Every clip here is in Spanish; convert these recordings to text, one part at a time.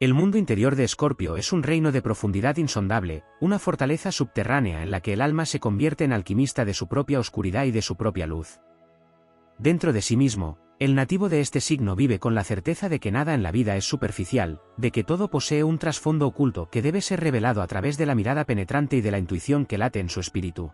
El mundo interior de Escorpio es un reino de profundidad insondable, una fortaleza subterránea en la que el alma se convierte en alquimista de su propia oscuridad y de su propia luz. Dentro de sí mismo, el nativo de este signo vive con la certeza de que nada en la vida es superficial, de que todo posee un trasfondo oculto que debe ser revelado a través de la mirada penetrante y de la intuición que late en su espíritu.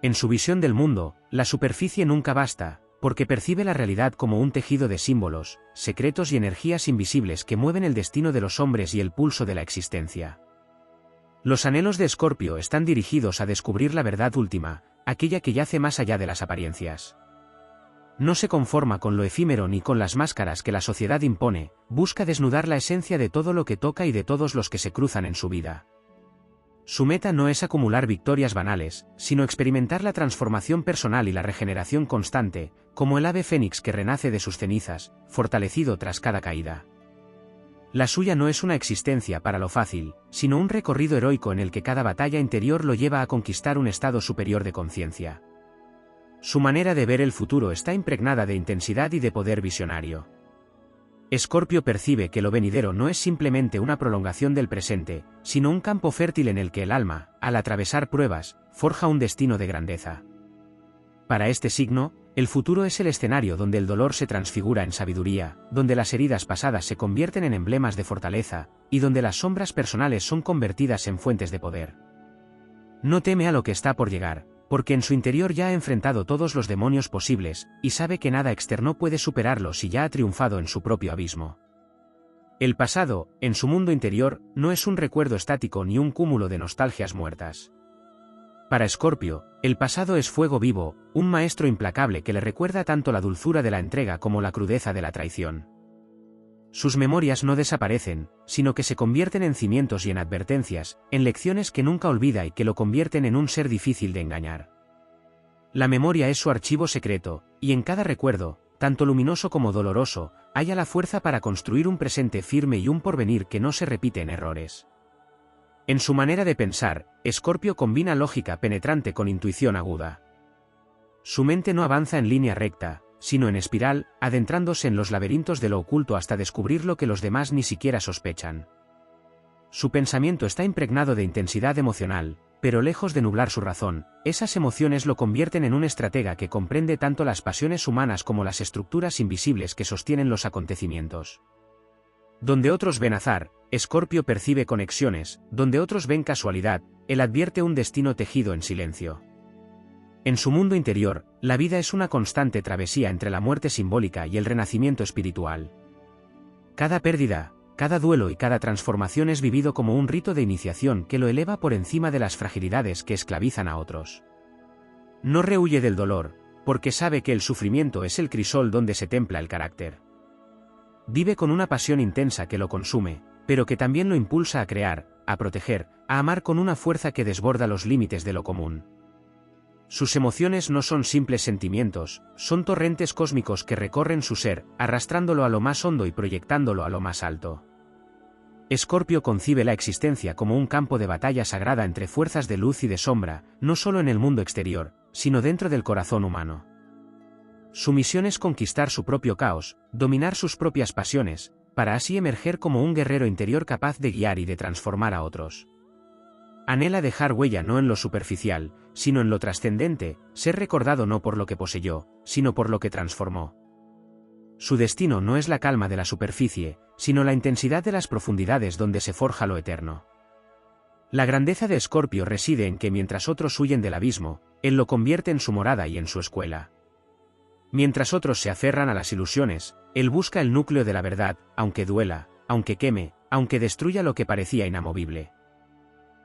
En su visión del mundo, la superficie nunca basta, porque percibe la realidad como un tejido de símbolos, secretos y energías invisibles que mueven el destino de los hombres y el pulso de la existencia. Los anhelos de Escorpio están dirigidos a descubrir la verdad última, aquella que yace más allá de las apariencias. No se conforma con lo efímero ni con las máscaras que la sociedad impone, busca desnudar la esencia de todo lo que toca y de todos los que se cruzan en su vida. Su meta no es acumular victorias banales, sino experimentar la transformación personal y la regeneración constante, como el ave fénix que renace de sus cenizas, fortalecido tras cada caída. La suya no es una existencia para lo fácil, sino un recorrido heroico en el que cada batalla interior lo lleva a conquistar un estado superior de conciencia. Su manera de ver el futuro está impregnada de intensidad y de poder visionario. Escorpio percibe que lo venidero no es simplemente una prolongación del presente, sino un campo fértil en el que el alma, al atravesar pruebas, forja un destino de grandeza. Para este signo, el futuro es el escenario donde el dolor se transfigura en sabiduría, donde las heridas pasadas se convierten en emblemas de fortaleza, y donde las sombras personales son convertidas en fuentes de poder. No teme a lo que está por llegar, porque en su interior ya ha enfrentado todos los demonios posibles, y sabe que nada externo puede superarlo si ya ha triunfado en su propio abismo. El pasado, en su mundo interior, no es un recuerdo estático ni un cúmulo de nostalgias muertas. Para Escorpio, el pasado es fuego vivo, un maestro implacable que le recuerda tanto la dulzura de la entrega como la crudeza de la traición. Sus memorias no desaparecen, sino que se convierten en cimientos y en advertencias, en lecciones que nunca olvida y que lo convierten en un ser difícil de engañar. La memoria es su archivo secreto, y en cada recuerdo, tanto luminoso como doloroso, halla la fuerza para construir un presente firme y un porvenir que no se repite en errores. En su manera de pensar, Escorpio combina lógica penetrante con intuición aguda. Su mente no avanza en línea recta, sino en espiral, adentrándose en los laberintos de lo oculto hasta descubrir lo que los demás ni siquiera sospechan. Su pensamiento está impregnado de intensidad emocional, pero lejos de nublar su razón, esas emociones lo convierten en un estratega que comprende tanto las pasiones humanas como las estructuras invisibles que sostienen los acontecimientos. Donde otros ven azar, Escorpio percibe conexiones, donde otros ven casualidad, él advierte un destino tejido en silencio. En su mundo interior, la vida es una constante travesía entre la muerte simbólica y el renacimiento espiritual. Cada pérdida, cada duelo y cada transformación es vivido como un rito de iniciación que lo eleva por encima de las fragilidades que esclavizan a otros. No rehúye del dolor, porque sabe que el sufrimiento es el crisol donde se templa el carácter. Vive con una pasión intensa que lo consume, pero que también lo impulsa a crear, a proteger, a amar con una fuerza que desborda los límites de lo común. Sus emociones no son simples sentimientos, son torrentes cósmicos que recorren su ser, arrastrándolo a lo más hondo y proyectándolo a lo más alto. Escorpio concibe la existencia como un campo de batalla sagrada entre fuerzas de luz y de sombra, no solo en el mundo exterior, sino dentro del corazón humano. Su misión es conquistar su propio caos, dominar sus propias pasiones, para así emerger como un guerrero interior capaz de guiar y de transformar a otros. Anhela dejar huella no en lo superficial, sino en lo trascendente, ser recordado no por lo que poseyó, sino por lo que transformó. Su destino no es la calma de la superficie, sino la intensidad de las profundidades donde se forja lo eterno. La grandeza de Escorpio reside en que mientras otros huyen del abismo, él lo convierte en su morada y en su escuela. Mientras otros se aferran a las ilusiones, él busca el núcleo de la verdad, aunque duela, aunque queme, aunque destruya lo que parecía inamovible.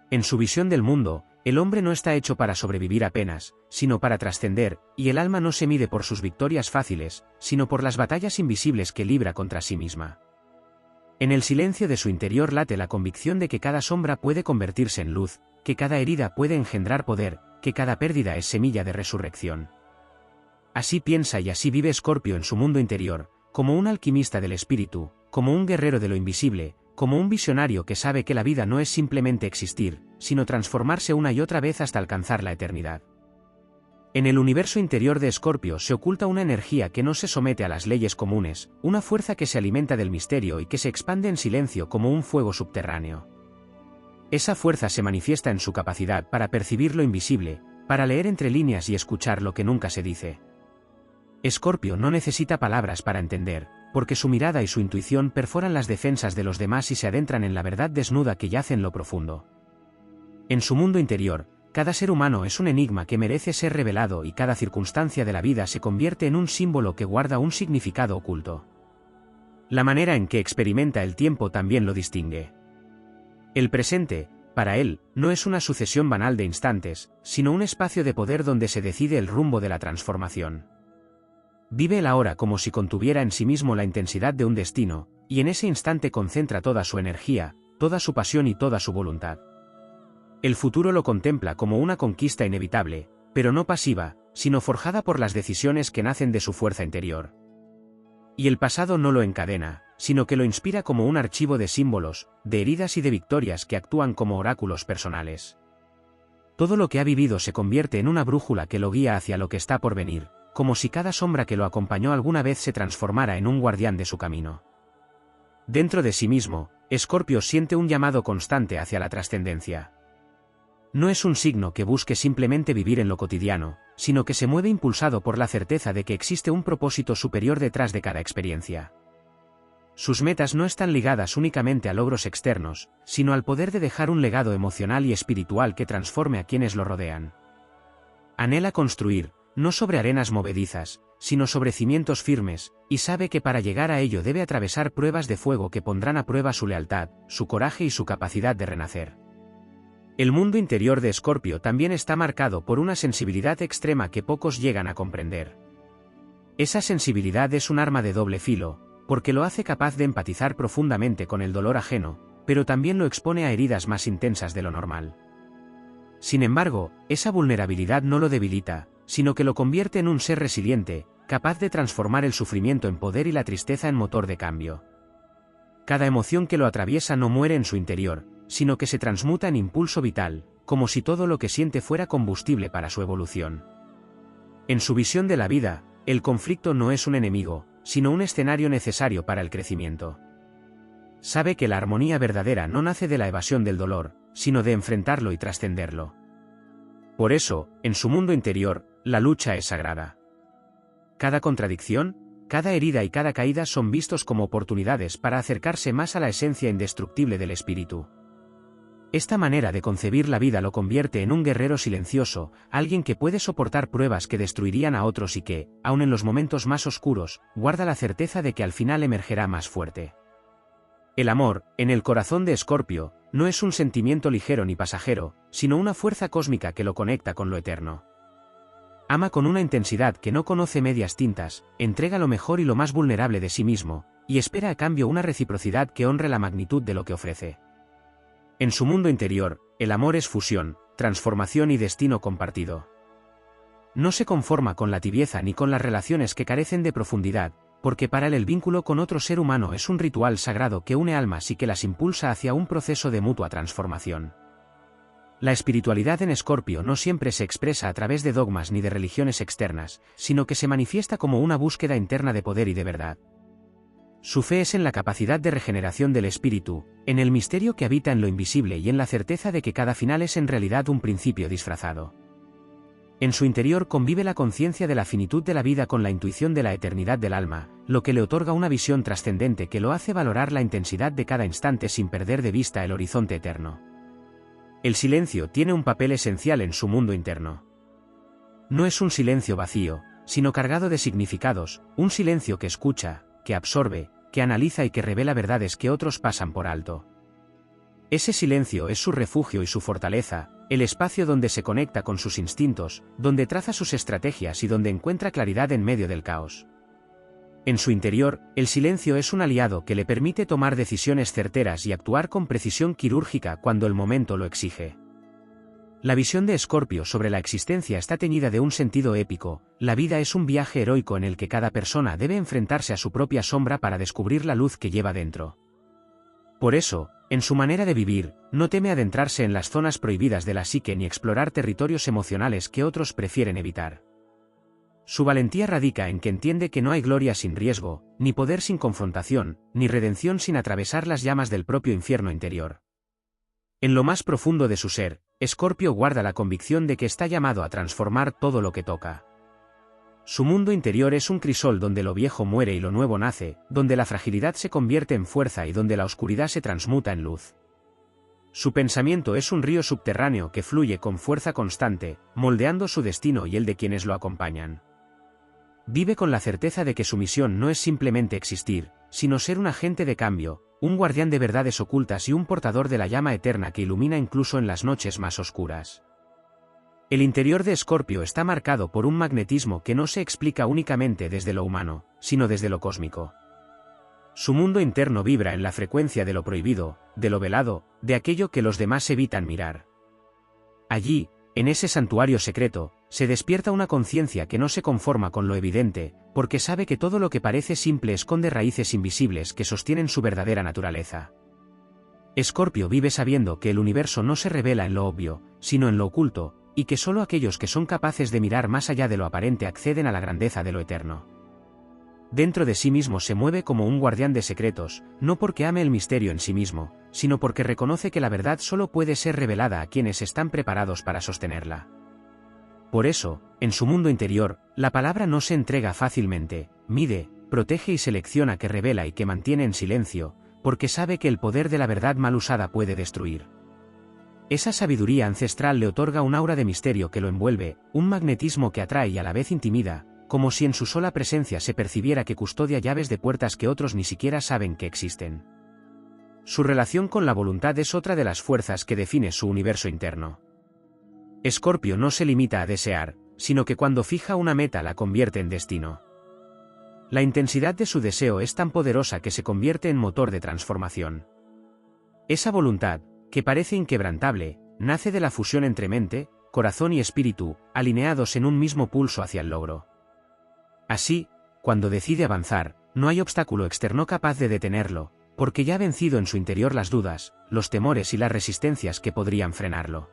En su visión del mundo, el hombre no está hecho para sobrevivir apenas, sino para trascender, y el alma no se mide por sus victorias fáciles, sino por las batallas invisibles que libra contra sí misma. En el silencio de su interior late la convicción de que cada sombra puede convertirse en luz, que cada herida puede engendrar poder, que cada pérdida es semilla de resurrección. Así piensa y así vive Escorpio en su mundo interior, como un alquimista del espíritu, como un guerrero de lo invisible, como un visionario que sabe que la vida no es simplemente existir, sino transformarse una y otra vez hasta alcanzar la eternidad. En el universo interior de Escorpio se oculta una energía que no se somete a las leyes comunes, una fuerza que se alimenta del misterio y que se expande en silencio como un fuego subterráneo. Esa fuerza se manifiesta en su capacidad para percibir lo invisible, para leer entre líneas y escuchar lo que nunca se dice. Escorpio no necesita palabras para entender, porque su mirada y su intuición perforan las defensas de los demás y se adentran en la verdad desnuda que yace en lo profundo. En su mundo interior, cada ser humano es un enigma que merece ser revelado y cada circunstancia de la vida se convierte en un símbolo que guarda un significado oculto. La manera en que experimenta el tiempo también lo distingue. El presente, para él, no es una sucesión banal de instantes, sino un espacio de poder donde se decide el rumbo de la transformación. Vive el ahora como si contuviera en sí mismo la intensidad de un destino, y en ese instante concentra toda su energía, toda su pasión y toda su voluntad. El futuro lo contempla como una conquista inevitable, pero no pasiva, sino forjada por las decisiones que nacen de su fuerza interior. Y el pasado no lo encadena, sino que lo inspira como un archivo de símbolos, de heridas y de victorias que actúan como oráculos personales. Todo lo que ha vivido se convierte en una brújula que lo guía hacia lo que está por venir, como si cada sombra que lo acompañó alguna vez se transformara en un guardián de su camino. Dentro de sí mismo, Escorpio siente un llamado constante hacia la trascendencia. No es un signo que busque simplemente vivir en lo cotidiano, sino que se mueve impulsado por la certeza de que existe un propósito superior detrás de cada experiencia. Sus metas no están ligadas únicamente a logros externos, sino al poder de dejar un legado emocional y espiritual que transforme a quienes lo rodean. Anhela construir, no sobre arenas movedizas, sino sobre cimientos firmes, y sabe que para llegar a ello debe atravesar pruebas de fuego que pondrán a prueba su lealtad, su coraje y su capacidad de renacer. El mundo interior de Escorpio también está marcado por una sensibilidad extrema que pocos llegan a comprender. Esa sensibilidad es un arma de doble filo, porque lo hace capaz de empatizar profundamente con el dolor ajeno, pero también lo expone a heridas más intensas de lo normal. Sin embargo, esa vulnerabilidad no lo debilita, sino que lo convierte en un ser resiliente, capaz de transformar el sufrimiento en poder y la tristeza en motor de cambio. Cada emoción que lo atraviesa no muere en su interior, sino que se transmuta en impulso vital, como si todo lo que siente fuera combustible para su evolución. En su visión de la vida, el conflicto no es un enemigo, sino un escenario necesario para el crecimiento. Sabe que la armonía verdadera no nace de la evasión del dolor, sino de enfrentarlo y trascenderlo. Por eso, en su mundo interior, la lucha es sagrada. Cada contradicción, cada herida y cada caída son vistos como oportunidades para acercarse más a la esencia indestructible del espíritu. Esta manera de concebir la vida lo convierte en un guerrero silencioso, alguien que puede soportar pruebas que destruirían a otros y que, aun en los momentos más oscuros, guarda la certeza de que al final emergerá más fuerte. El amor, en el corazón de Escorpio, no es un sentimiento ligero ni pasajero, sino una fuerza cósmica que lo conecta con lo eterno. Ama con una intensidad que no conoce medias tintas, entrega lo mejor y lo más vulnerable de sí mismo, y espera a cambio una reciprocidad que honre la magnitud de lo que ofrece. En su mundo interior, el amor es fusión, transformación y destino compartido. No se conforma con la tibieza ni con las relaciones que carecen de profundidad, porque para él el vínculo con otro ser humano es un ritual sagrado que une almas y que las impulsa hacia un proceso de mutua transformación. La espiritualidad en Escorpio no siempre se expresa a través de dogmas ni de religiones externas, sino que se manifiesta como una búsqueda interna de poder y de verdad. Su fe es en la capacidad de regeneración del espíritu, en el misterio que habita en lo invisible y en la certeza de que cada final es en realidad un principio disfrazado. En su interior convive la conciencia de la finitud de la vida con la intuición de la eternidad del alma, lo que le otorga una visión trascendente que lo hace valorar la intensidad de cada instante sin perder de vista el horizonte eterno. El silencio tiene un papel esencial en su mundo interno. No es un silencio vacío, sino cargado de significados, un silencio que escucha, que absorbe, que analiza y que revela verdades que otros pasan por alto. Ese silencio es su refugio y su fortaleza, el espacio donde se conecta con sus instintos, donde traza sus estrategias y donde encuentra claridad en medio del caos. En su interior, el silencio es un aliado que le permite tomar decisiones certeras y actuar con precisión quirúrgica cuando el momento lo exige. La visión de Escorpio sobre la existencia está teñida de un sentido épico, la vida es un viaje heroico en el que cada persona debe enfrentarse a su propia sombra para descubrir la luz que lleva dentro. Por eso, en su manera de vivir, no teme adentrarse en las zonas prohibidas de la psique ni explorar territorios emocionales que otros prefieren evitar. Su valentía radica en que entiende que no hay gloria sin riesgo, ni poder sin confrontación, ni redención sin atravesar las llamas del propio infierno interior. En lo más profundo de su ser, Escorpio guarda la convicción de que está llamado a transformar todo lo que toca. Su mundo interior es un crisol donde lo viejo muere y lo nuevo nace, donde la fragilidad se convierte en fuerza y donde la oscuridad se transmuta en luz. Su pensamiento es un río subterráneo que fluye con fuerza constante, moldeando su destino y el de quienes lo acompañan. Vive con la certeza de que su misión no es simplemente existir, sino ser un agente de cambio, un guardián de verdades ocultas y un portador de la llama eterna que ilumina incluso en las noches más oscuras. El interior de Escorpio está marcado por un magnetismo que no se explica únicamente desde lo humano, sino desde lo cósmico. Su mundo interno vibra en la frecuencia de lo prohibido, de lo velado, de aquello que los demás evitan mirar. Allí, en ese santuario secreto, se despierta una conciencia que no se conforma con lo evidente, porque sabe que todo lo que parece simple esconde raíces invisibles que sostienen su verdadera naturaleza. Escorpio vive sabiendo que el universo no se revela en lo obvio, sino en lo oculto, y que solo aquellos que son capaces de mirar más allá de lo aparente acceden a la grandeza de lo eterno. Dentro de sí mismo se mueve como un guardián de secretos, no porque ame el misterio en sí mismo, sino porque reconoce que la verdad solo puede ser revelada a quienes están preparados para sostenerla. Por eso, en su mundo interior, la palabra no se entrega fácilmente, mide, protege y selecciona que revela y que mantiene en silencio, porque sabe que el poder de la verdad mal usada puede destruir. Esa sabiduría ancestral le otorga un aura de misterio que lo envuelve, un magnetismo que atrae y a la vez intimida, como si en su sola presencia se percibiera que custodia llaves de puertas que otros ni siquiera saben que existen. Su relación con la voluntad es otra de las fuerzas que define su universo interno. Escorpio no se limita a desear, sino que cuando fija una meta la convierte en destino. La intensidad de su deseo es tan poderosa que se convierte en motor de transformación. Esa voluntad, que parece inquebrantable, nace de la fusión entre mente, corazón y espíritu, alineados en un mismo pulso hacia el logro. Así, cuando decide avanzar, no hay obstáculo externo capaz de detenerlo, porque ya ha vencido en su interior las dudas, los temores y las resistencias que podrían frenarlo.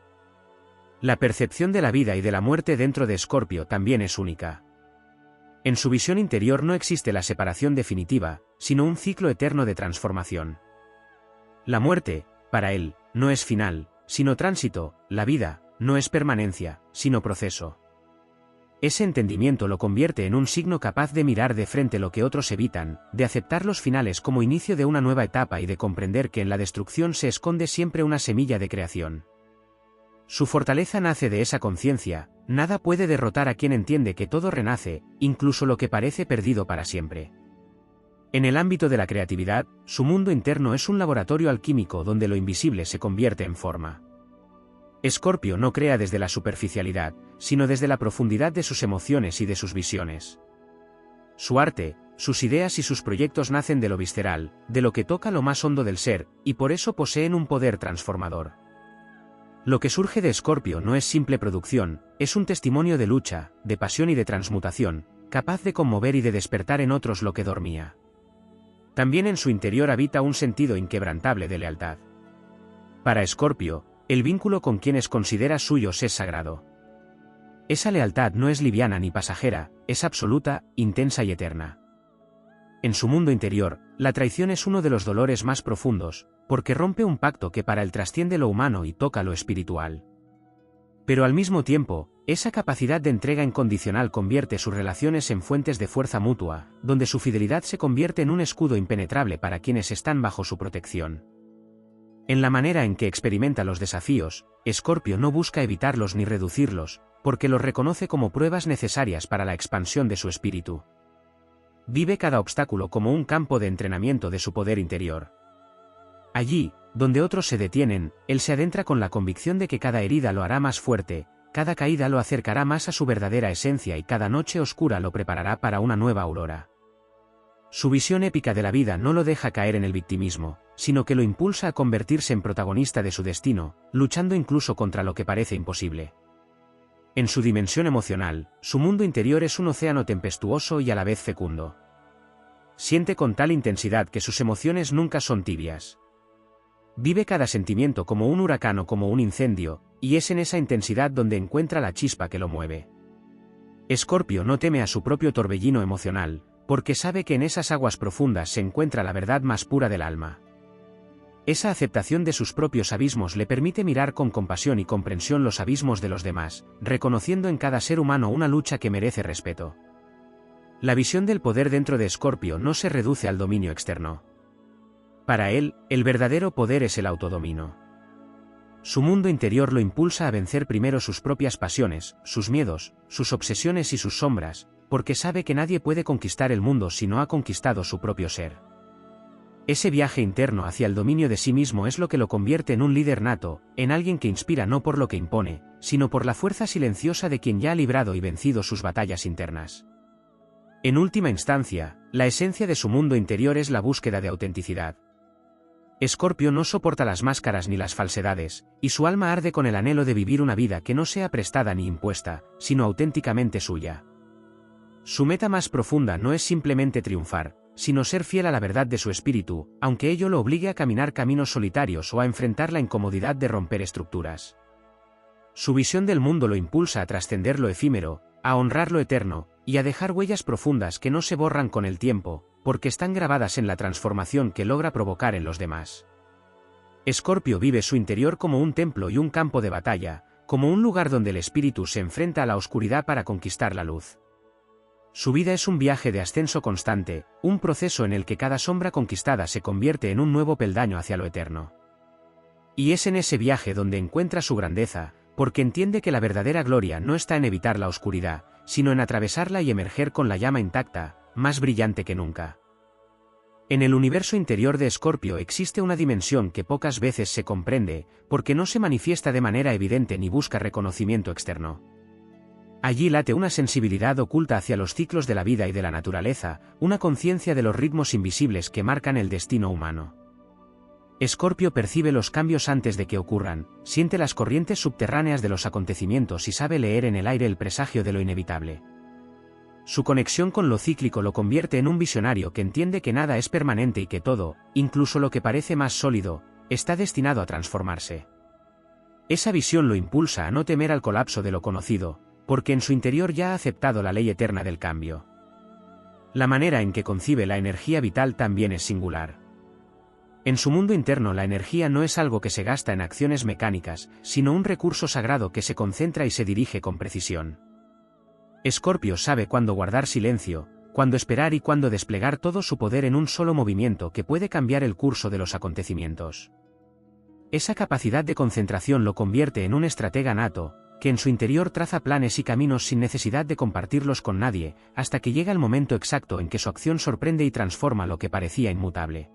La percepción de la vida y de la muerte dentro de Escorpio también es única. En su visión interior no existe la separación definitiva, sino un ciclo eterno de transformación. La muerte, para él, no es final, sino tránsito; la vida, no es permanencia, sino proceso. Ese entendimiento lo convierte en un signo capaz de mirar de frente lo que otros evitan, de aceptar los finales como inicio de una nueva etapa y de comprender que en la destrucción se esconde siempre una semilla de creación. Su fortaleza nace de esa conciencia: nada puede derrotar a quien entiende que todo renace, incluso lo que parece perdido para siempre. En el ámbito de la creatividad, su mundo interno es un laboratorio alquímico donde lo invisible se convierte en forma. Escorpio no crea desde la superficialidad, sino desde la profundidad de sus emociones y de sus visiones. Su arte, sus ideas y sus proyectos nacen de lo visceral, de lo que toca lo más hondo del ser, y por eso poseen un poder transformador. Lo que surge de Escorpio no es simple producción, es un testimonio de lucha, de pasión y de transmutación, capaz de conmover y de despertar en otros lo que dormía. También en su interior habita un sentido inquebrantable de lealtad. Para Escorpio, el vínculo con quienes considera suyos es sagrado. Esa lealtad no es liviana ni pasajera, es absoluta, intensa y eterna. En su mundo interior, la traición es uno de los dolores más profundos, porque rompe un pacto que para él trasciende lo humano y toca lo espiritual. Pero al mismo tiempo, esa capacidad de entrega incondicional convierte sus relaciones en fuentes de fuerza mutua, donde su fidelidad se convierte en un escudo impenetrable para quienes están bajo su protección. En la manera en que experimenta los desafíos, Escorpio no busca evitarlos ni reducirlos, porque los reconoce como pruebas necesarias para la expansión de su espíritu. Vive cada obstáculo como un campo de entrenamiento de su poder interior. Allí, donde otros se detienen, él se adentra con la convicción de que cada herida lo hará más fuerte, cada caída lo acercará más a su verdadera esencia y cada noche oscura lo preparará para una nueva aurora. Su visión épica de la vida no lo deja caer en el victimismo, sino que lo impulsa a convertirse en protagonista de su destino, luchando incluso contra lo que parece imposible. En su dimensión emocional, su mundo interior es un océano tempestuoso y a la vez fecundo. Siente con tal intensidad que sus emociones nunca son tibias. Vive cada sentimiento como un huracán o como un incendio, y es en esa intensidad donde encuentra la chispa que lo mueve. Escorpio no teme a su propio torbellino emocional, porque sabe que en esas aguas profundas se encuentra la verdad más pura del alma. Esa aceptación de sus propios abismos le permite mirar con compasión y comprensión los abismos de los demás, reconociendo en cada ser humano una lucha que merece respeto. La visión del poder dentro de Escorpio no se reduce al dominio externo. Para él, el verdadero poder es el autodominio. Su mundo interior lo impulsa a vencer primero sus propias pasiones, sus miedos, sus obsesiones y sus sombras, porque sabe que nadie puede conquistar el mundo si no ha conquistado su propio ser. Ese viaje interno hacia el dominio de sí mismo es lo que lo convierte en un líder nato, en alguien que inspira no por lo que impone, sino por la fuerza silenciosa de quien ya ha librado y vencido sus batallas internas. En última instancia, la esencia de su mundo interior es la búsqueda de autenticidad. Escorpio no soporta las máscaras ni las falsedades, y su alma arde con el anhelo de vivir una vida que no sea prestada ni impuesta, sino auténticamente suya. Su meta más profunda no es simplemente triunfar, sino ser fiel a la verdad de su espíritu, aunque ello lo obligue a caminar caminos solitarios o a enfrentar la incomodidad de romper estructuras. Su visión del mundo lo impulsa a trascender lo efímero, a honrar lo eterno, y a dejar huellas profundas que no se borran con el tiempo, porque están grabadas en la transformación que logra provocar en los demás. Escorpio vive su interior como un templo y un campo de batalla, como un lugar donde el espíritu se enfrenta a la oscuridad para conquistar la luz. Su vida es un viaje de ascenso constante, un proceso en el que cada sombra conquistada se convierte en un nuevo peldaño hacia lo eterno. Y es en ese viaje donde encuentra su grandeza, porque entiende que la verdadera gloria no está en evitar la oscuridad, sino en atravesarla y emerger con la llama intacta, más brillante que nunca. En el universo interior de Escorpio existe una dimensión que pocas veces se comprende, porque no se manifiesta de manera evidente ni busca reconocimiento externo. Allí late una sensibilidad oculta hacia los ciclos de la vida y de la naturaleza, una conciencia de los ritmos invisibles que marcan el destino humano. Escorpio percibe los cambios antes de que ocurran, siente las corrientes subterráneas de los acontecimientos y sabe leer en el aire el presagio de lo inevitable. Su conexión con lo cíclico lo convierte en un visionario que entiende que nada es permanente y que todo, incluso lo que parece más sólido, está destinado a transformarse. Esa visión lo impulsa a no temer al colapso de lo conocido, porque en su interior ya ha aceptado la ley eterna del cambio. La manera en que concibe la energía vital también es singular. En su mundo interno la energía no es algo que se gasta en acciones mecánicas, sino un recurso sagrado que se concentra y se dirige con precisión. Escorpio sabe cuándo guardar silencio, cuándo esperar y cuándo desplegar todo su poder en un solo movimiento que puede cambiar el curso de los acontecimientos. Esa capacidad de concentración lo convierte en un estratega nato, que en su interior traza planes y caminos sin necesidad de compartirlos con nadie, hasta que llega el momento exacto en que su acción sorprende y transforma lo que parecía inmutable.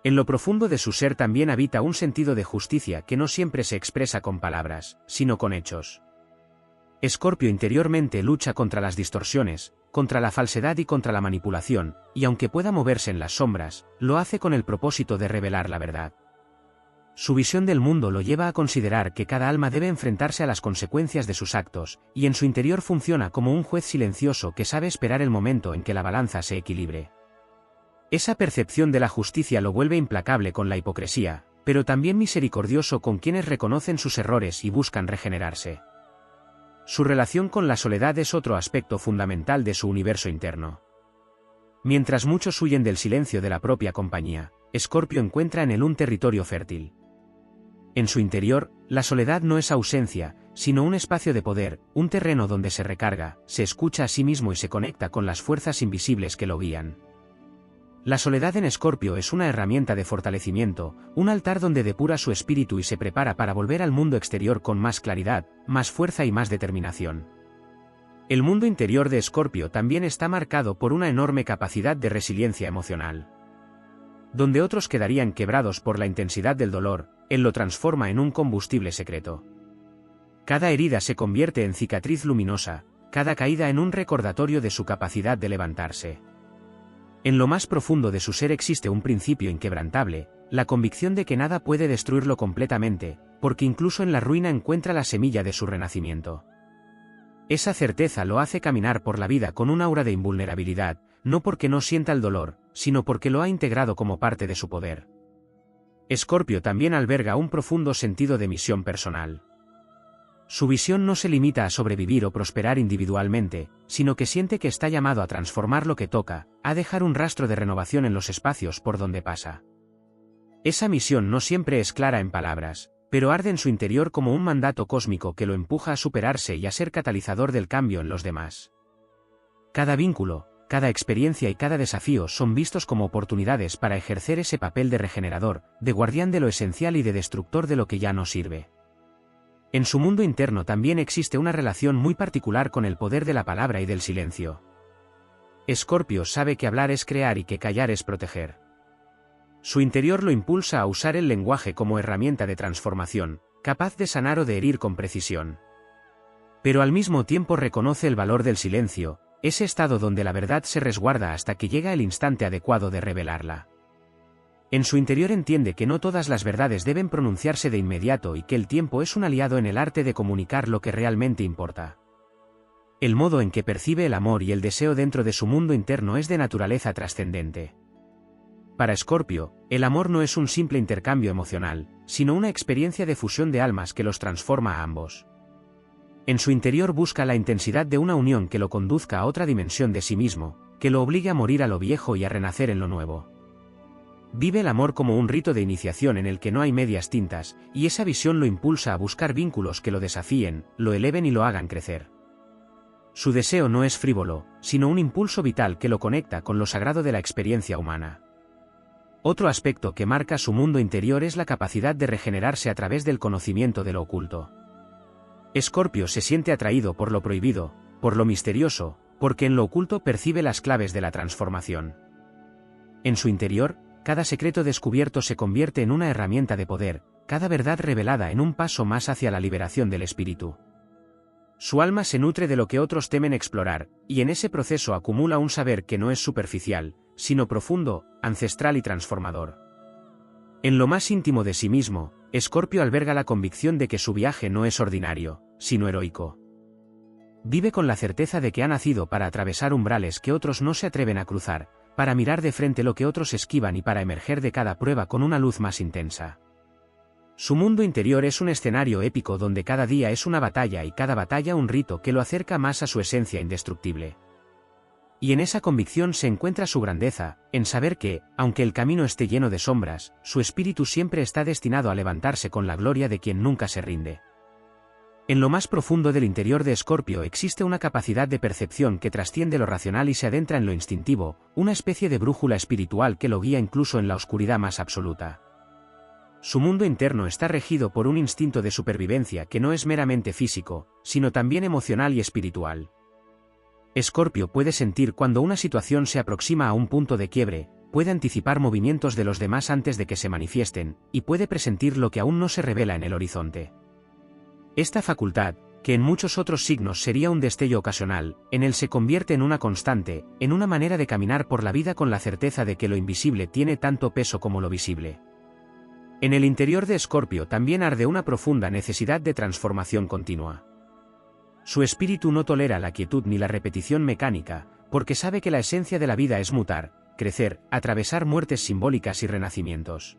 En lo profundo de su ser también habita un sentido de justicia que no siempre se expresa con palabras, sino con hechos. Escorpio interiormente lucha contra las distorsiones, contra la falsedad y contra la manipulación, y aunque pueda moverse en las sombras, lo hace con el propósito de revelar la verdad. Su visión del mundo lo lleva a considerar que cada alma debe enfrentarse a las consecuencias de sus actos, y en su interior funciona como un juez silencioso que sabe esperar el momento en que la balanza se equilibre. Esa percepción de la justicia lo vuelve implacable con la hipocresía, pero también misericordioso con quienes reconocen sus errores y buscan regenerarse. Su relación con la soledad es otro aspecto fundamental de su universo interno. Mientras muchos huyen del silencio de la propia compañía, Escorpio encuentra en él un territorio fértil. En su interior, la soledad no es ausencia, sino un espacio de poder, un terreno donde se recarga, se escucha a sí mismo y se conecta con las fuerzas invisibles que lo guían. La soledad en Escorpio es una herramienta de fortalecimiento, un altar donde depura su espíritu y se prepara para volver al mundo exterior con más claridad, más fuerza y más determinación. El mundo interior de Escorpio también está marcado por una enorme capacidad de resiliencia emocional. Donde otros quedarían quebrados por la intensidad del dolor, él lo transforma en un combustible secreto. Cada herida se convierte en cicatriz luminosa, cada caída en un recordatorio de su capacidad de levantarse. En lo más profundo de su ser existe un principio inquebrantable, la convicción de que nada puede destruirlo completamente, porque incluso en la ruina encuentra la semilla de su renacimiento. Esa certeza lo hace caminar por la vida con un aura de invulnerabilidad, no porque no sienta el dolor, sino porque lo ha integrado como parte de su poder. Escorpio también alberga un profundo sentido de misión personal. Su visión no se limita a sobrevivir o prosperar individualmente, sino que siente que está llamado a transformar lo que toca, a dejar un rastro de renovación en los espacios por donde pasa. Esa misión no siempre es clara en palabras, pero arde en su interior como un mandato cósmico que lo empuja a superarse y a ser catalizador del cambio en los demás. Cada vínculo, cada experiencia y cada desafío son vistos como oportunidades para ejercer ese papel de regenerador, de guardián de lo esencial y de destructor de lo que ya no sirve. En su mundo interno también existe una relación muy particular con el poder de la palabra y del silencio. Escorpio sabe que hablar es crear y que callar es proteger. Su interior lo impulsa a usar el lenguaje como herramienta de transformación, capaz de sanar o de herir con precisión. Pero al mismo tiempo reconoce el valor del silencio, ese estado donde la verdad se resguarda hasta que llega el instante adecuado de revelarla. En su interior entiende que no todas las verdades deben pronunciarse de inmediato y que el tiempo es un aliado en el arte de comunicar lo que realmente importa. El modo en que percibe el amor y el deseo dentro de su mundo interno es de naturaleza trascendente. Para Escorpio, el amor no es un simple intercambio emocional, sino una experiencia de fusión de almas que los transforma a ambos. En su interior busca la intensidad de una unión que lo conduzca a otra dimensión de sí mismo, que lo obligue a morir a lo viejo y a renacer en lo nuevo. Vive el amor como un rito de iniciación en el que no hay medias tintas, y esa visión lo impulsa a buscar vínculos que lo desafíen, lo eleven y lo hagan crecer. Su deseo no es frívolo, sino un impulso vital que lo conecta con lo sagrado de la experiencia humana. Otro aspecto que marca su mundo interior es la capacidad de regenerarse a través del conocimiento de lo oculto. Escorpio se siente atraído por lo prohibido, por lo misterioso, porque en lo oculto percibe las claves de la transformación. En su interior, cada secreto descubierto se convierte en una herramienta de poder, cada verdad revelada en un paso más hacia la liberación del espíritu. Su alma se nutre de lo que otros temen explorar, y en ese proceso acumula un saber que no es superficial, sino profundo, ancestral y transformador. En lo más íntimo de sí mismo, Escorpio alberga la convicción de que su viaje no es ordinario, sino heroico. Vive con la certeza de que ha nacido para atravesar umbrales que otros no se atreven a cruzar, para mirar de frente lo que otros esquivan y para emerger de cada prueba con una luz más intensa. Su mundo interior es un escenario épico donde cada día es una batalla y cada batalla un rito que lo acerca más a su esencia indestructible. Y en esa convicción se encuentra su grandeza, en saber que, aunque el camino esté lleno de sombras, su espíritu siempre está destinado a levantarse con la gloria de quien nunca se rinde. En lo más profundo del interior de Escorpio existe una capacidad de percepción que trasciende lo racional y se adentra en lo instintivo, una especie de brújula espiritual que lo guía incluso en la oscuridad más absoluta. Su mundo interno está regido por un instinto de supervivencia que no es meramente físico, sino también emocional y espiritual. Escorpio puede sentir cuando una situación se aproxima a un punto de quiebre, puede anticipar movimientos de los demás antes de que se manifiesten, y puede presentir lo que aún no se revela en el horizonte. Esta facultad, que en muchos otros signos sería un destello ocasional, en él se convierte en una constante, en una manera de caminar por la vida con la certeza de que lo invisible tiene tanto peso como lo visible. En el interior de Escorpio también arde una profunda necesidad de transformación continua. Su espíritu no tolera la quietud ni la repetición mecánica, porque sabe que la esencia de la vida es mutar, crecer, atravesar muertes simbólicas y renacimientos.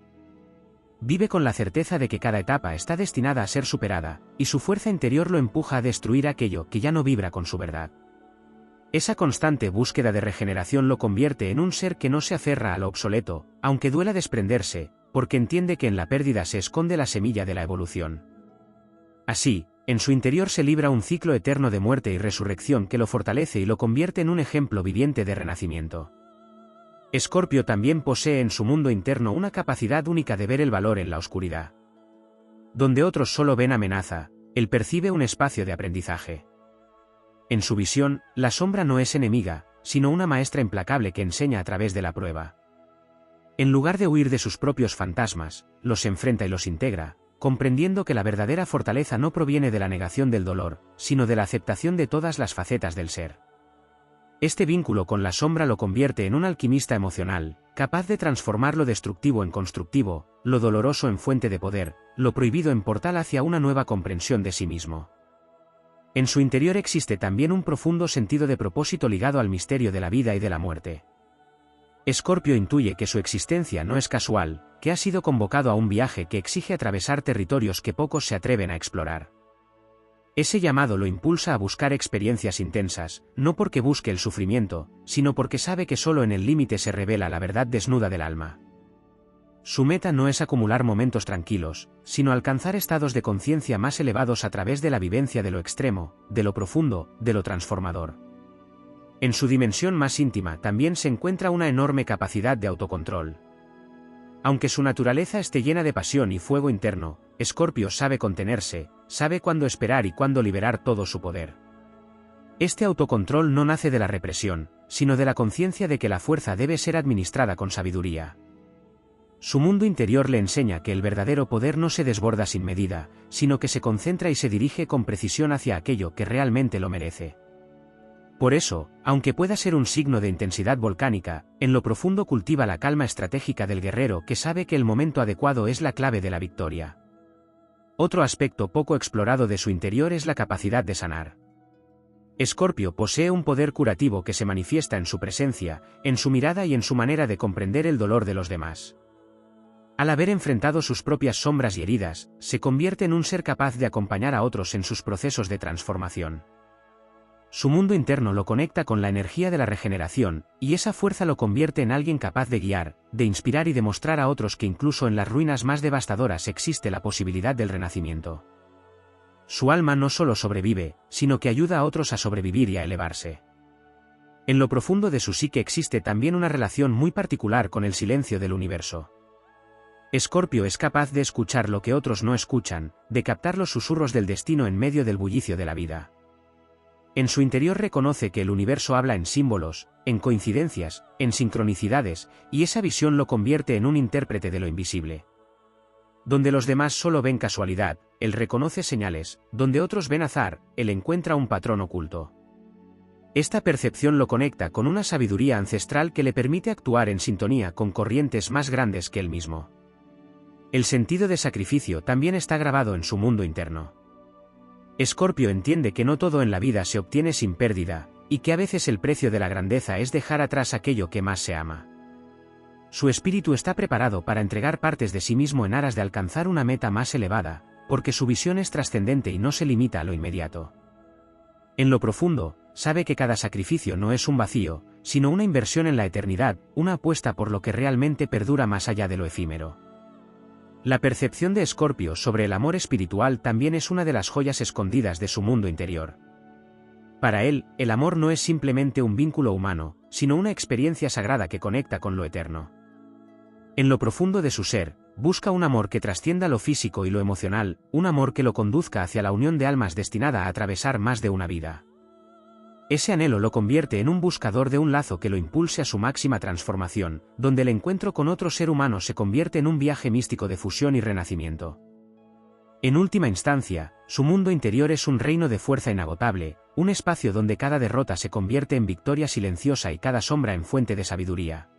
Vive con la certeza de que cada etapa está destinada a ser superada, y su fuerza interior lo empuja a destruir aquello que ya no vibra con su verdad. Esa constante búsqueda de regeneración lo convierte en un ser que no se aferra a lo obsoleto, aunque duela desprenderse, porque entiende que en la pérdida se esconde la semilla de la evolución. Así, en su interior se libra un ciclo eterno de muerte y resurrección que lo fortalece y lo convierte en un ejemplo viviente de renacimiento. Escorpio también posee en su mundo interno una capacidad única de ver el valor en la oscuridad. Donde otros solo ven amenaza, él percibe un espacio de aprendizaje. En su visión, la sombra no es enemiga, sino una maestra implacable que enseña a través de la prueba. En lugar de huir de sus propios fantasmas, los enfrenta y los integra, comprendiendo que la verdadera fortaleza no proviene de la negación del dolor, sino de la aceptación de todas las facetas del ser. Este vínculo con la sombra lo convierte en un alquimista emocional, capaz de transformar lo destructivo en constructivo, lo doloroso en fuente de poder, lo prohibido en portal hacia una nueva comprensión de sí mismo. En su interior existe también un profundo sentido de propósito ligado al misterio de la vida y de la muerte. Escorpio intuye que su existencia no es casual, que ha sido convocado a un viaje que exige atravesar territorios que pocos se atreven a explorar. Ese llamado lo impulsa a buscar experiencias intensas, no porque busque el sufrimiento, sino porque sabe que solo en el límite se revela la verdad desnuda del alma. Su meta no es acumular momentos tranquilos, sino alcanzar estados de conciencia más elevados a través de la vivencia de lo extremo, de lo profundo, de lo transformador. En su dimensión más íntima también se encuentra una enorme capacidad de autocontrol. Aunque su naturaleza esté llena de pasión y fuego interno, Escorpio sabe contenerse, sabe cuándo esperar y cuándo liberar todo su poder. Este autocontrol no nace de la represión, sino de la conciencia de que la fuerza debe ser administrada con sabiduría. Su mundo interior le enseña que el verdadero poder no se desborda sin medida, sino que se concentra y se dirige con precisión hacia aquello que realmente lo merece. Por eso, aunque pueda ser un signo de intensidad volcánica, en lo profundo cultiva la calma estratégica del guerrero que sabe que el momento adecuado es la clave de la victoria. Otro aspecto poco explorado de su interior es la capacidad de sanar. Escorpio posee un poder curativo que se manifiesta en su presencia, en su mirada y en su manera de comprender el dolor de los demás. Al haber enfrentado sus propias sombras y heridas, se convierte en un ser capaz de acompañar a otros en sus procesos de transformación. Su mundo interno lo conecta con la energía de la regeneración, y esa fuerza lo convierte en alguien capaz de guiar, de inspirar y de mostrar a otros que incluso en las ruinas más devastadoras existe la posibilidad del renacimiento. Su alma no solo sobrevive, sino que ayuda a otros a sobrevivir y a elevarse. En lo profundo de su psique existe también una relación muy particular con el silencio del universo. Escorpio es capaz de escuchar lo que otros no escuchan, de captar los susurros del destino en medio del bullicio de la vida. En su interior reconoce que el universo habla en símbolos, en coincidencias, en sincronicidades, y esa visión lo convierte en un intérprete de lo invisible. Donde los demás solo ven casualidad, él reconoce señales, donde otros ven azar, él encuentra un patrón oculto. Esta percepción lo conecta con una sabiduría ancestral que le permite actuar en sintonía con corrientes más grandes que él mismo. El sentido de sacrificio también está grabado en su mundo interno. Escorpio entiende que no todo en la vida se obtiene sin pérdida, y que a veces el precio de la grandeza es dejar atrás aquello que más se ama. Su espíritu está preparado para entregar partes de sí mismo en aras de alcanzar una meta más elevada, porque su visión es trascendente y no se limita a lo inmediato. En lo profundo, sabe que cada sacrificio no es un vacío, sino una inversión en la eternidad, una apuesta por lo que realmente perdura más allá de lo efímero. La percepción de Escorpio sobre el amor espiritual también es una de las joyas escondidas de su mundo interior. Para él, el amor no es simplemente un vínculo humano, sino una experiencia sagrada que conecta con lo eterno. En lo profundo de su ser, busca un amor que trascienda lo físico y lo emocional, un amor que lo conduzca hacia la unión de almas destinada a atravesar más de una vida. Ese anhelo lo convierte en un buscador de un lazo que lo impulse a su máxima transformación, donde el encuentro con otro ser humano se convierte en un viaje místico de fusión y renacimiento. En última instancia, su mundo interior es un reino de fuerza inagotable, un espacio donde cada derrota se convierte en victoria silenciosa y cada sombra en fuente de sabiduría.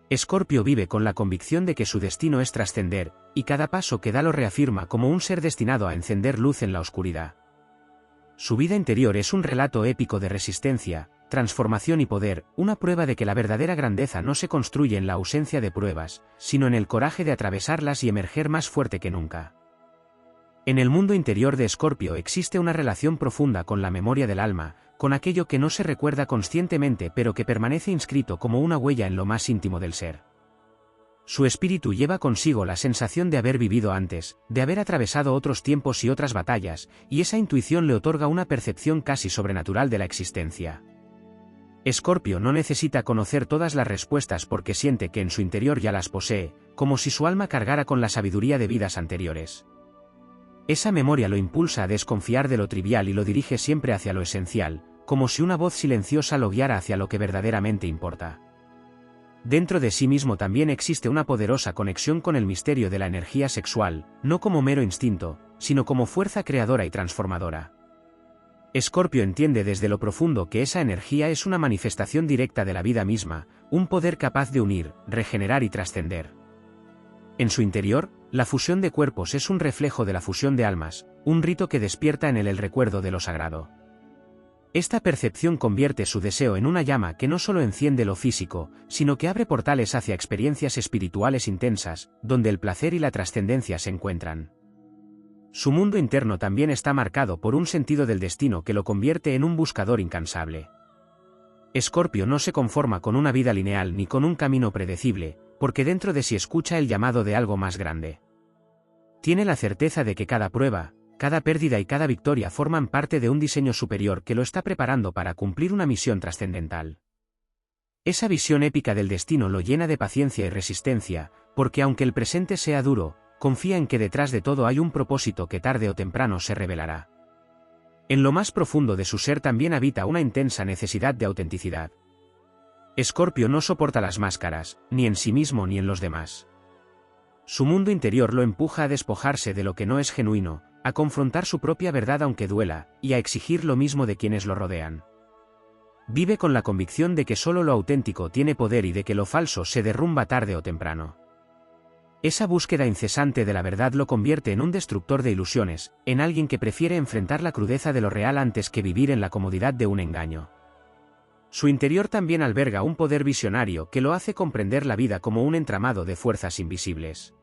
Escorpio vive con la convicción de que su destino es trascender, y cada paso que da lo reafirma como un ser destinado a encender luz en la oscuridad. Su vida interior es un relato épico de resistencia, transformación y poder, una prueba de que la verdadera grandeza no se construye en la ausencia de pruebas, sino en el coraje de atravesarlas y emerger más fuerte que nunca. En el mundo interior de Escorpio existe una relación profunda con la memoria del alma, con aquello que no se recuerda conscientemente pero que permanece inscrito como una huella en lo más íntimo del ser. Su espíritu lleva consigo la sensación de haber vivido antes, de haber atravesado otros tiempos y otras batallas, y esa intuición le otorga una percepción casi sobrenatural de la existencia. Escorpio no necesita conocer todas las respuestas porque siente que en su interior ya las posee, como si su alma cargara con la sabiduría de vidas anteriores. Esa memoria lo impulsa a desconfiar de lo trivial y lo dirige siempre hacia lo esencial, como si una voz silenciosa lo guiara hacia lo que verdaderamente importa. Dentro de sí mismo también existe una poderosa conexión con el misterio de la energía sexual, no como mero instinto, sino como fuerza creadora y transformadora. Escorpio entiende desde lo profundo que esa energía es una manifestación directa de la vida misma, un poder capaz de unir, regenerar y trascender. En su interior, la fusión de cuerpos es un reflejo de la fusión de almas, un rito que despierta en él el recuerdo de lo sagrado. Esta percepción convierte su deseo en una llama que no solo enciende lo físico, sino que abre portales hacia experiencias espirituales intensas, donde el placer y la trascendencia se encuentran. Su mundo interno también está marcado por un sentido del destino que lo convierte en un buscador incansable. Escorpio no se conforma con una vida lineal ni con un camino predecible, porque dentro de sí escucha el llamado de algo más grande. Tiene la certeza de que cada prueba, cada pérdida y cada victoria forman parte de un diseño superior que lo está preparando para cumplir una misión trascendental. Esa visión épica del destino lo llena de paciencia y resistencia, porque aunque el presente sea duro, confía en que detrás de todo hay un propósito que tarde o temprano se revelará. En lo más profundo de su ser también habita una intensa necesidad de autenticidad. Escorpio no soporta las máscaras, ni en sí mismo ni en los demás. Su mundo interior lo empuja a despojarse de lo que no es genuino, a confrontar su propia verdad aunque duela, y a exigir lo mismo de quienes lo rodean. Vive con la convicción de que solo lo auténtico tiene poder y de que lo falso se derrumba tarde o temprano. Esa búsqueda incesante de la verdad lo convierte en un destructor de ilusiones, en alguien que prefiere enfrentar la crudeza de lo real antes que vivir en la comodidad de un engaño. Su interior también alberga un poder visionario que lo hace comprender la vida como un entramado de fuerzas invisibles.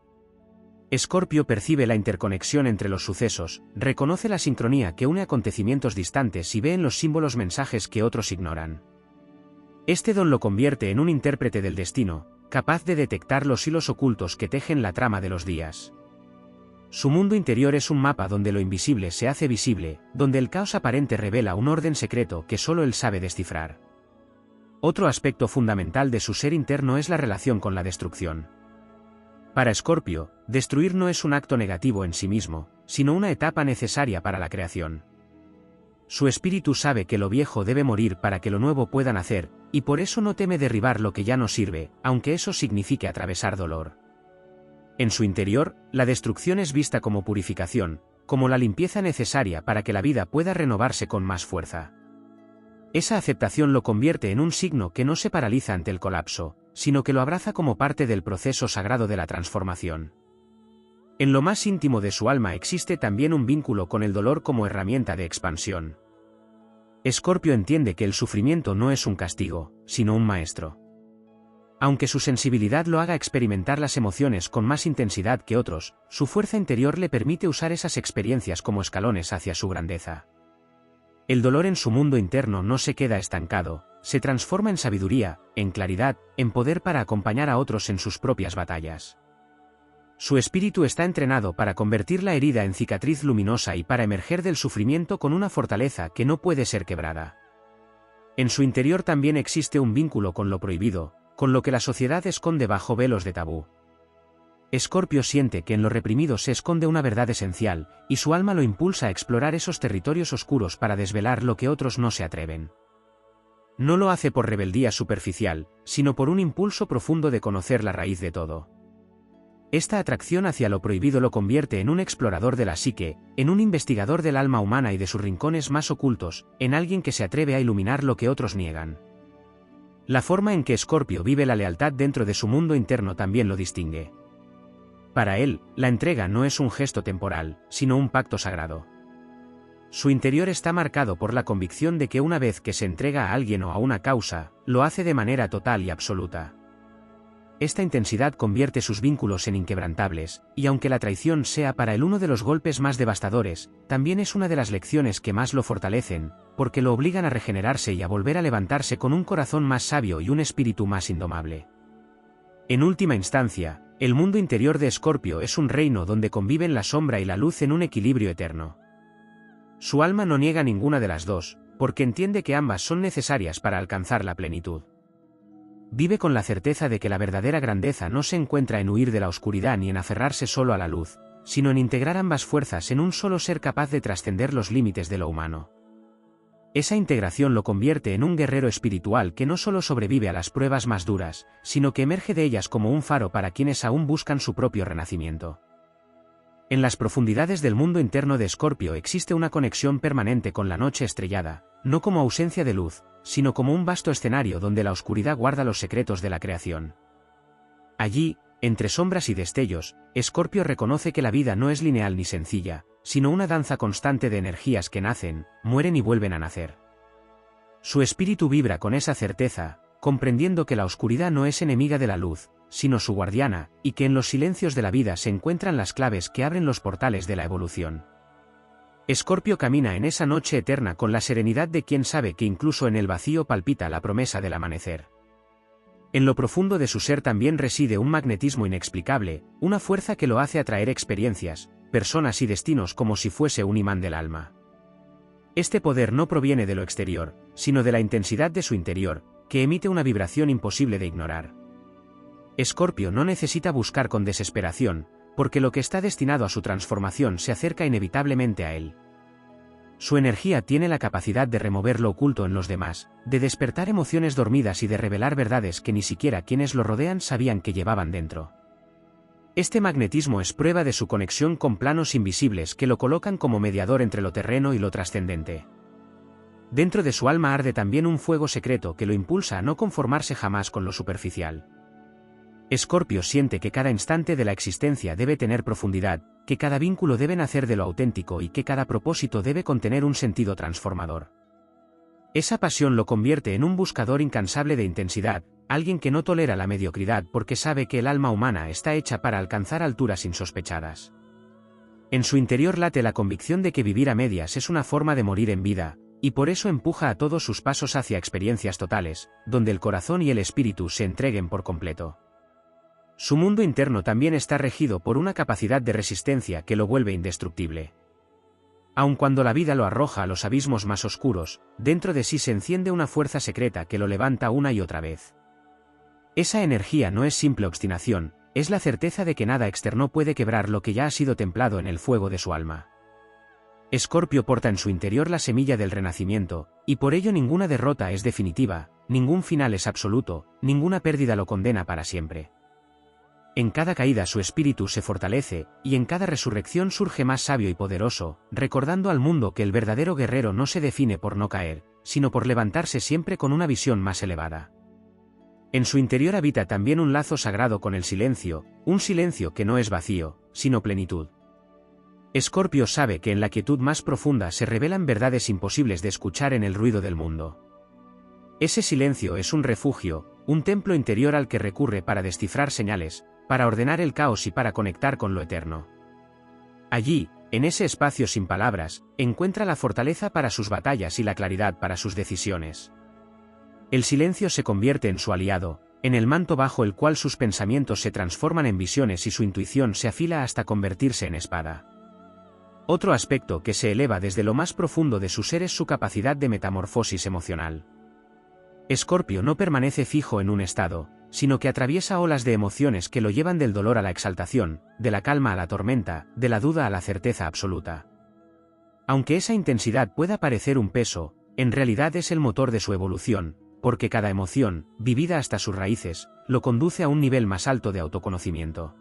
Escorpio percibe la interconexión entre los sucesos, reconoce la sincronía que une acontecimientos distantes y ve en los símbolos mensajes que otros ignoran. Este don lo convierte en un intérprete del destino, capaz de detectar los hilos ocultos que tejen la trama de los días. Su mundo interior es un mapa donde lo invisible se hace visible, donde el caos aparente revela un orden secreto que solo él sabe descifrar. Otro aspecto fundamental de su ser interno es la relación con la destrucción. Para Escorpio, destruir no es un acto negativo en sí mismo, sino una etapa necesaria para la creación. Su espíritu sabe que lo viejo debe morir para que lo nuevo pueda nacer, y por eso no teme derribar lo que ya no sirve, aunque eso signifique atravesar dolor. En su interior, la destrucción es vista como purificación, como la limpieza necesaria para que la vida pueda renovarse con más fuerza. Esa aceptación lo convierte en un signo que no se paraliza ante el colapso, sino que lo abraza como parte del proceso sagrado de la transformación. En lo más íntimo de su alma existe también un vínculo con el dolor como herramienta de expansión. Escorpio entiende que el sufrimiento no es un castigo, sino un maestro. Aunque su sensibilidad lo haga experimentar las emociones con más intensidad que otros, su fuerza interior le permite usar esas experiencias como escalones hacia su grandeza. El dolor en su mundo interno no se queda estancado, se transforma en sabiduría, en claridad, en poder para acompañar a otros en sus propias batallas. Su espíritu está entrenado para convertir la herida en cicatriz luminosa y para emerger del sufrimiento con una fortaleza que no puede ser quebrada. En su interior también existe un vínculo con lo prohibido, con lo que la sociedad esconde bajo velos de tabú. Escorpio siente que en lo reprimido se esconde una verdad esencial, y su alma lo impulsa a explorar esos territorios oscuros para desvelar lo que otros no se atreven. No lo hace por rebeldía superficial, sino por un impulso profundo de conocer la raíz de todo. Esta atracción hacia lo prohibido lo convierte en un explorador de la psique, en un investigador del alma humana y de sus rincones más ocultos, en alguien que se atreve a iluminar lo que otros niegan. La forma en que Escorpio vive la lealtad dentro de su mundo interno también lo distingue. Para él, la entrega no es un gesto temporal, sino un pacto sagrado. Su interior está marcado por la convicción de que una vez que se entrega a alguien o a una causa, lo hace de manera total y absoluta. Esta intensidad convierte sus vínculos en inquebrantables, y aunque la traición sea para él uno de los golpes más devastadores, también es una de las lecciones que más lo fortalecen, porque lo obligan a regenerarse y a volver a levantarse con un corazón más sabio y un espíritu más indomable. En última instancia, el mundo interior de Escorpio es un reino donde conviven la sombra y la luz en un equilibrio eterno. Su alma no niega ninguna de las dos, porque entiende que ambas son necesarias para alcanzar la plenitud. Vive con la certeza de que la verdadera grandeza no se encuentra en huir de la oscuridad ni en aferrarse solo a la luz, sino en integrar ambas fuerzas en un solo ser capaz de trascender los límites de lo humano. Esa integración lo convierte en un guerrero espiritual que no solo sobrevive a las pruebas más duras, sino que emerge de ellas como un faro para quienes aún buscan su propio renacimiento. En las profundidades del mundo interno de Escorpio existe una conexión permanente con la noche estrellada, no como ausencia de luz, sino como un vasto escenario donde la oscuridad guarda los secretos de la creación. Allí, entre sombras y destellos, Escorpio reconoce que la vida no es lineal ni sencilla, sino una danza constante de energías que nacen, mueren y vuelven a nacer. Su espíritu vibra con esa certeza, comprendiendo que la oscuridad no es enemiga de la luz, sino su guardiana, y que en los silencios de la vida se encuentran las claves que abren los portales de la evolución. Escorpio camina en esa noche eterna con la serenidad de quien sabe que incluso en el vacío palpita la promesa del amanecer. En lo profundo de su ser también reside un magnetismo inexplicable, una fuerza que lo hace atraer experiencias, personas y destinos como si fuese un imán del alma. Este poder no proviene de lo exterior, sino de la intensidad de su interior, que emite una vibración imposible de ignorar. Escorpio no necesita buscar con desesperación, porque lo que está destinado a su transformación se acerca inevitablemente a él. Su energía tiene la capacidad de remover lo oculto en los demás, de despertar emociones dormidas y de revelar verdades que ni siquiera quienes lo rodean sabían que llevaban dentro. Este magnetismo es prueba de su conexión con planos invisibles que lo colocan como mediador entre lo terreno y lo trascendente. Dentro de su alma arde también un fuego secreto que lo impulsa a no conformarse jamás con lo superficial. Escorpio siente que cada instante de la existencia debe tener profundidad, que cada vínculo debe nacer de lo auténtico y que cada propósito debe contener un sentido transformador. Esa pasión lo convierte en un buscador incansable de intensidad, alguien que no tolera la mediocridad porque sabe que el alma humana está hecha para alcanzar alturas insospechadas. En su interior late la convicción de que vivir a medias es una forma de morir en vida, y por eso empuja a todos sus pasos hacia experiencias totales, donde el corazón y el espíritu se entreguen por completo. Su mundo interno también está regido por una capacidad de resistencia que lo vuelve indestructible. Aun cuando la vida lo arroja a los abismos más oscuros, dentro de sí se enciende una fuerza secreta que lo levanta una y otra vez. Esa energía no es simple obstinación, es la certeza de que nada externo puede quebrar lo que ya ha sido templado en el fuego de su alma. Escorpio porta en su interior la semilla del renacimiento, y por ello ninguna derrota es definitiva, ningún final es absoluto, ninguna pérdida lo condena para siempre. En cada caída su espíritu se fortalece, y en cada resurrección surge más sabio y poderoso, recordando al mundo que el verdadero guerrero no se define por no caer, sino por levantarse siempre con una visión más elevada. En su interior habita también un lazo sagrado con el silencio, un silencio que no es vacío, sino plenitud. Escorpio sabe que en la quietud más profunda se revelan verdades imposibles de escuchar en el ruido del mundo. Ese silencio es un refugio, un templo interior al que recurre para descifrar señales, para ordenar el caos y para conectar con lo eterno. Allí, en ese espacio sin palabras, encuentra la fortaleza para sus batallas y la claridad para sus decisiones. El silencio se convierte en su aliado, en el manto bajo el cual sus pensamientos se transforman en visiones y su intuición se afila hasta convertirse en espada. Otro aspecto que se eleva desde lo más profundo de su ser es su capacidad de metamorfosis emocional. Escorpio no permanece fijo en un estado, sino que atraviesa olas de emociones que lo llevan del dolor a la exaltación, de la calma a la tormenta, de la duda a la certeza absoluta. Aunque esa intensidad pueda parecer un peso, en realidad es el motor de su evolución, porque cada emoción, vivida hasta sus raíces, lo conduce a un nivel más alto de autoconocimiento.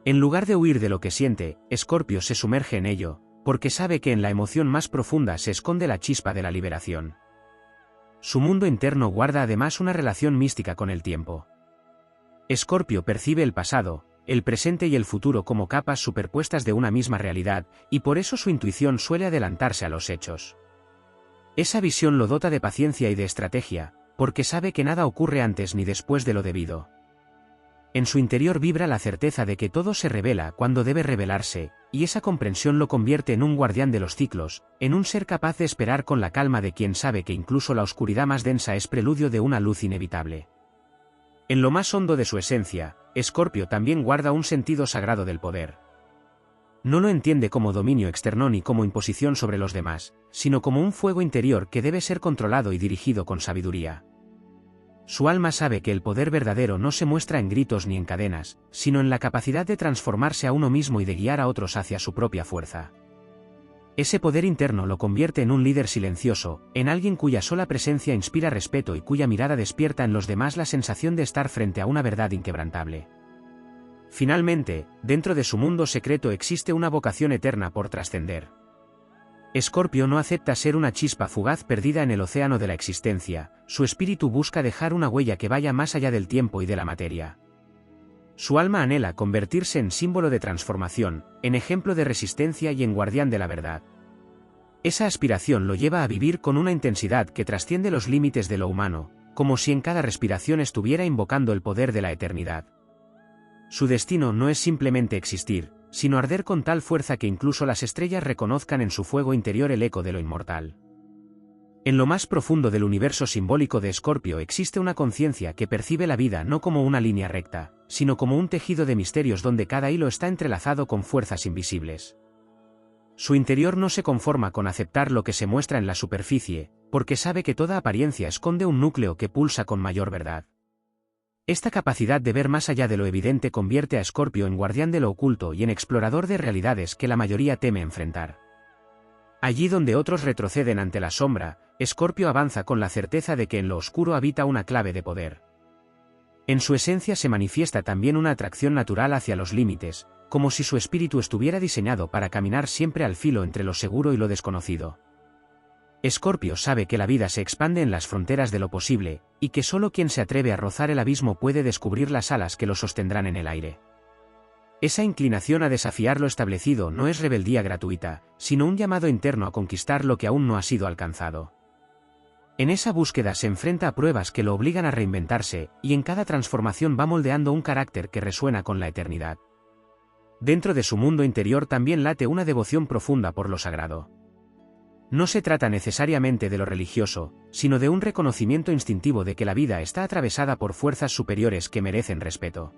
En lugar de huir de lo que siente, Escorpio se sumerge en ello, porque sabe que en la emoción más profunda se esconde la chispa de la liberación. Su mundo interno guarda además una relación mística con el tiempo. Escorpio percibe el pasado, el presente y el futuro como capas superpuestas de una misma realidad, y por eso su intuición suele adelantarse a los hechos. Esa visión lo dota de paciencia y de estrategia, porque sabe que nada ocurre antes ni después de lo debido. En su interior vibra la certeza de que todo se revela cuando debe revelarse, y esa comprensión lo convierte en un guardián de los ciclos, en un ser capaz de esperar con la calma de quien sabe que incluso la oscuridad más densa es preludio de una luz inevitable. En lo más hondo de su esencia, Escorpio también guarda un sentido sagrado del poder. No lo entiende como dominio externo ni como imposición sobre los demás, sino como un fuego interior que debe ser controlado y dirigido con sabiduría. Su alma sabe que el poder verdadero no se muestra en gritos ni en cadenas, sino en la capacidad de transformarse a uno mismo y de guiar a otros hacia su propia fuerza. Ese poder interno lo convierte en un líder silencioso, en alguien cuya sola presencia inspira respeto y cuya mirada despierta en los demás la sensación de estar frente a una verdad inquebrantable. Finalmente, dentro de su mundo secreto existe una vocación eterna por trascender. Escorpio no acepta ser una chispa fugaz perdida en el océano de la existencia, su espíritu busca dejar una huella que vaya más allá del tiempo y de la materia. Su alma anhela convertirse en símbolo de transformación, en ejemplo de resistencia y en guardián de la verdad. Esa aspiración lo lleva a vivir con una intensidad que trasciende los límites de lo humano, como si en cada respiración estuviera invocando el poder de la eternidad. Su destino no es simplemente existir, sino arder con tal fuerza que incluso las estrellas reconozcan en su fuego interior el eco de lo inmortal. En lo más profundo del universo simbólico de Escorpio existe una conciencia que percibe la vida no como una línea recta, sino como un tejido de misterios donde cada hilo está entrelazado con fuerzas invisibles. Su interior no se conforma con aceptar lo que se muestra en la superficie, porque sabe que toda apariencia esconde un núcleo que pulsa con mayor verdad. Esta capacidad de ver más allá de lo evidente convierte a Escorpio en guardián de lo oculto y en explorador de realidades que la mayoría teme enfrentar. Allí donde otros retroceden ante la sombra, Escorpio avanza con la certeza de que en lo oscuro habita una clave de poder. En su esencia se manifiesta también una atracción natural hacia los límites, como si su espíritu estuviera diseñado para caminar siempre al filo entre lo seguro y lo desconocido. Escorpio sabe que la vida se expande en las fronteras de lo posible, y que solo quien se atreve a rozar el abismo puede descubrir las alas que lo sostendrán en el aire. Esa inclinación a desafiar lo establecido no es rebeldía gratuita, sino un llamado interno a conquistar lo que aún no ha sido alcanzado. En esa búsqueda se enfrenta a pruebas que lo obligan a reinventarse, y en cada transformación va moldeando un carácter que resuena con la eternidad. Dentro de su mundo interior también late una devoción profunda por lo sagrado. No se trata necesariamente de lo religioso, sino de un reconocimiento instintivo de que la vida está atravesada por fuerzas superiores que merecen respeto.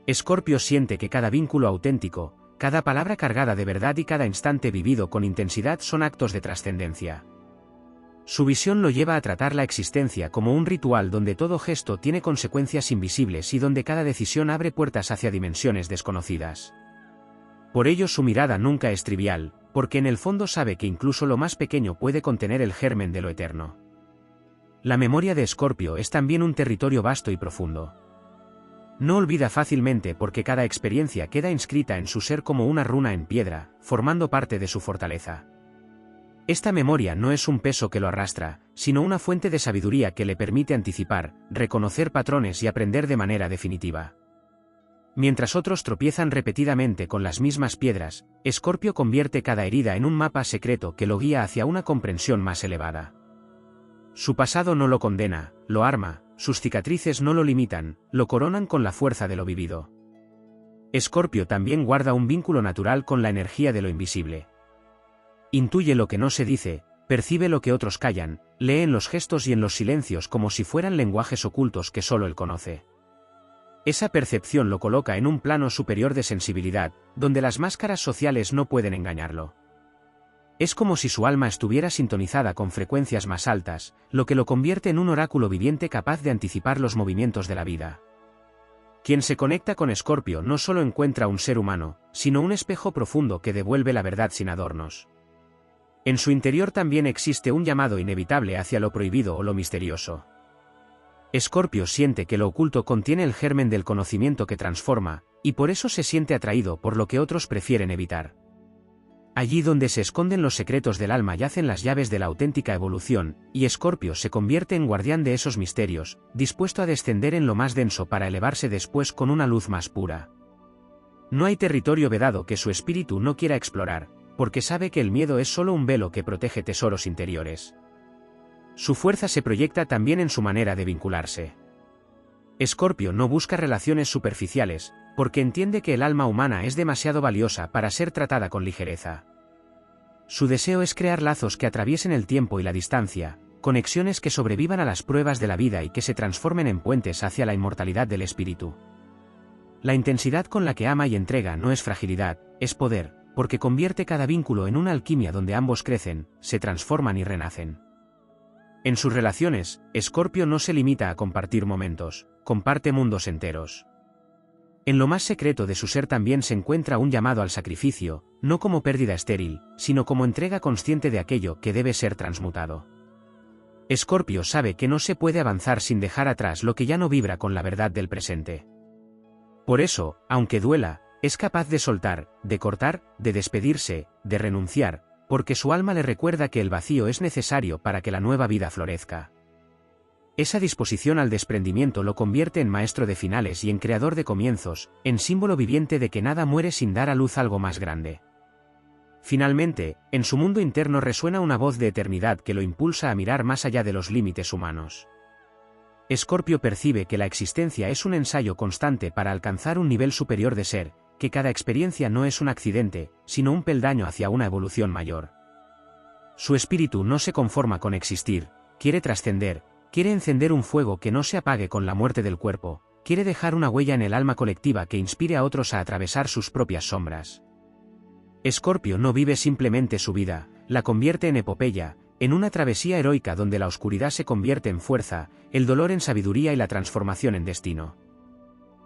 Escorpio siente que cada vínculo auténtico, cada palabra cargada de verdad y cada instante vivido con intensidad son actos de trascendencia. Su visión lo lleva a tratar la existencia como un ritual donde todo gesto tiene consecuencias invisibles y donde cada decisión abre puertas hacia dimensiones desconocidas. Por ello su mirada nunca es trivial, porque en el fondo sabe que incluso lo más pequeño puede contener el germen de lo eterno. La memoria de Escorpio es también un territorio vasto y profundo. No olvida fácilmente porque cada experiencia queda inscrita en su ser como una runa en piedra, formando parte de su fortaleza. Esta memoria no es un peso que lo arrastra, sino una fuente de sabiduría que le permite anticipar, reconocer patrones y aprender de manera definitiva. Mientras otros tropiezan repetidamente con las mismas piedras, Escorpio convierte cada herida en un mapa secreto que lo guía hacia una comprensión más elevada. Su pasado no lo condena, lo arma, sus cicatrices no lo limitan, lo coronan con la fuerza de lo vivido. Escorpio también guarda un vínculo natural con la energía de lo invisible. Intuye lo que no se dice, percibe lo que otros callan, lee en los gestos y en los silencios como si fueran lenguajes ocultos que solo él conoce. Esa percepción lo coloca en un plano superior de sensibilidad, donde las máscaras sociales no pueden engañarlo. Es como si su alma estuviera sintonizada con frecuencias más altas, lo que lo convierte en un oráculo viviente capaz de anticipar los movimientos de la vida. Quien se conecta con Escorpio no solo encuentra un ser humano, sino un espejo profundo que devuelve la verdad sin adornos. En su interior también existe un llamado inevitable hacia lo prohibido o lo misterioso. Escorpio siente que lo oculto contiene el germen del conocimiento que transforma, y por eso se siente atraído por lo que otros prefieren evitar. Allí donde se esconden los secretos del alma yacen las llaves de la auténtica evolución, y Escorpio se convierte en guardián de esos misterios, dispuesto a descender en lo más denso para elevarse después con una luz más pura. No hay territorio vedado que su espíritu no quiera explorar, porque sabe que el miedo es solo un velo que protege tesoros interiores. Su fuerza se proyecta también en su manera de vincularse. Escorpio no busca relaciones superficiales, porque entiende que el alma humana es demasiado valiosa para ser tratada con ligereza. Su deseo es crear lazos que atraviesen el tiempo y la distancia, conexiones que sobrevivan a las pruebas de la vida y que se transformen en puentes hacia la inmortalidad del espíritu. La intensidad con la que ama y entrega no es fragilidad, es poder, porque convierte cada vínculo en una alquimia donde ambos crecen, se transforman y renacen. En sus relaciones, Escorpio no se limita a compartir momentos, comparte mundos enteros. En lo más secreto de su ser también se encuentra un llamado al sacrificio, no como pérdida estéril, sino como entrega consciente de aquello que debe ser transmutado. Escorpio sabe que no se puede avanzar sin dejar atrás lo que ya no vibra con la verdad del presente. Por eso, aunque duela, es capaz de soltar, de cortar, de despedirse, de renunciar, porque su alma le recuerda que el vacío es necesario para que la nueva vida florezca. Esa disposición al desprendimiento lo convierte en maestro de finales y en creador de comienzos, en símbolo viviente de que nada muere sin dar a luz algo más grande. Finalmente, en su mundo interno resuena una voz de eternidad que lo impulsa a mirar más allá de los límites humanos. Escorpio percibe que la existencia es un ensayo constante para alcanzar un nivel superior de ser, que cada experiencia no es un accidente, sino un peldaño hacia una evolución mayor. Su espíritu no se conforma con existir, quiere trascender, quiere encender un fuego que no se apague con la muerte del cuerpo, quiere dejar una huella en el alma colectiva que inspire a otros a atravesar sus propias sombras. Escorpio no vive simplemente su vida, la convierte en epopeya, en una travesía heroica donde la oscuridad se convierte en fuerza, el dolor en sabiduría y la transformación en destino.